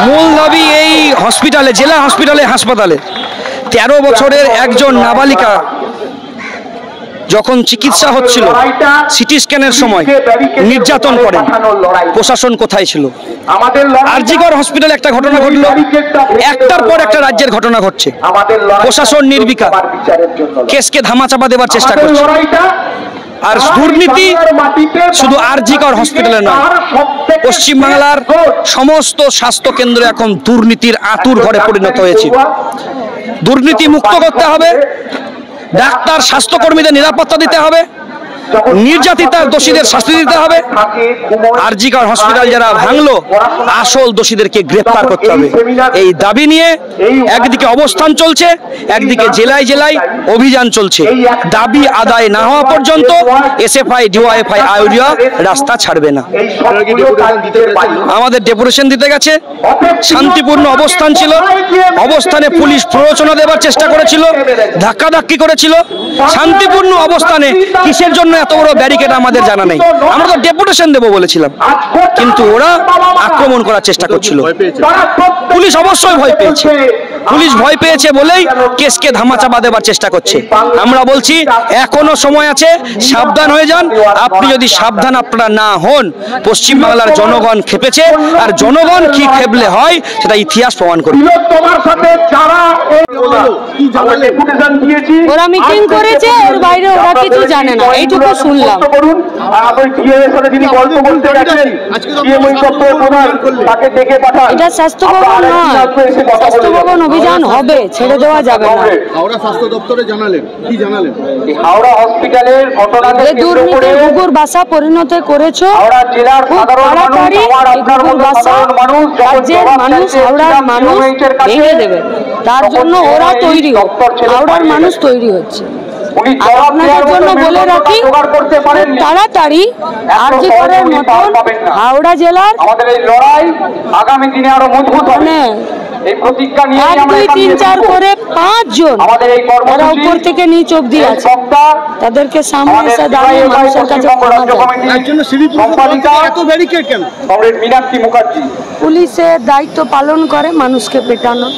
মূল দাবি এই হসপিটালে, জেলা হসপিটালে, হাসপাতালে 13 বছরের একজন নাবালিকা যখন চিকিৎসা হচ্ছিল, সিটি স্ক্যানের সময় নির্যাতন করেন, প্রশাসন কোথায় ছিল? আরজিকর হসপিটালে একটা ঘটনা ঘটলো, একটার পর একটা রাজ্যের ঘটনা ঘটছে, প্রশাসন নির্বিকার, কেসকে ধামাচাপা দেবার চেষ্টা করছে। আর দুর্নীতি শুধু আরজিকর হসপিটালে নয়, পশ্চিমবাংলার সমস্ত স্বাস্থ্য কেন্দ্র এখন দুর্নীতির আতুর ঘরে পরিণত হয়েছে। দুর্নীতি মুক্ত করতে হবে, ডাক্তার স্বাস্থ্যকর্মীদের নিরাপত্তা দিতে হবে, নির্যাতিতা দোষীদের শাস্তি দিতে হবে। আরজিকর হসপিটাল যারা ভাঙলো, আসল দোষীদেরকে গ্রেফতার করতে হবে। এই দাবি নিয়ে একদিকে অবস্থান চলছে, একদিকে জেলায় জেলায় অভিযান চলছে। দাবি আদায় না হওয়া পর্যন্ত এসএফআই, ডিওয়াইএফআই, আইউরিয়া রাস্তা ছাড়বে না। আমাদের ডেপুটেশন দিতে গেছে, শান্তিপূর্ণ অবস্থান ছিল, অবস্থানে পুলিশ প্ররোচনা দেবার চেষ্টা করেছিল, ধাক্কাধাক্কি করেছিল। শান্তিপূর্ণ অবস্থানে কিসের জন্য এত বড় ব্যারিকেড আমাদের জানা নেই। আমরা তো ডেপুটেশন দেবো বলেছিলাম, কিন্তু ওরা আক্রমণ করার চেষ্টা করছিল। পুলিশ অবশ্যই ভয় পেয়েছে, পুলিশ ভয় পেয়েছে বলেই কেসকে ধামাচাপা দেবার চেষ্টা করছে। আমরা বলছি এখনো সময় আছে, সাবধান হয়ে যান। আপনি যদি সাবধান আপনারা না হন, পশ্চিমবাংলার জনগণ খেপেছে, আর জনগণ কি খেপলে হয় সেটা ইতিহাস প্রমাণ করবে। ওরা মিটিং করেছে, এর বাইরে ওরা কিছু জানে না, এইটুকু শুনলাম। এটা স্বাস্থ্য ভবন নয়, স্বাস্থ্য ভবন অভিযান হবে, ছেড়ে দেওয়া যাবে না। হাওড়া স্বাস্থ্য দপ্তরে জানালেন, কি জানালেন? হাওড়া হসপিটালের ঘটনাকে দুর্নীতি গুগুর বাসা পরিণত করেছো, খুব তাড়াতাড়ি গুগুর বাসা রাজ্যের মানুষ, হাওড়ার মানুষ ভেঙে দেবে। তার জন্য ওরা তৈরি, হাওড়ার মানুষ তৈরি হচ্ছে। আপনাদের জন্য বলে রাখি, তাড়াতাড়ি আরজিকরের মতন হাওড়া জেলার আমাদের এই লড়াই আগামী দিনে আরো মজবুত হবে। এই প্রতিজ্ঞা নিয়ে 1, 2, 3, 4 করে 5 জন এরা উপর থেকে নিচ অব্দি আছে, তাদেরকে সামনে এসে দাঁড়িয়ে মানুষের কাছে পুলিশের দায়িত্ব পালন করে মানুষকে পেটানো।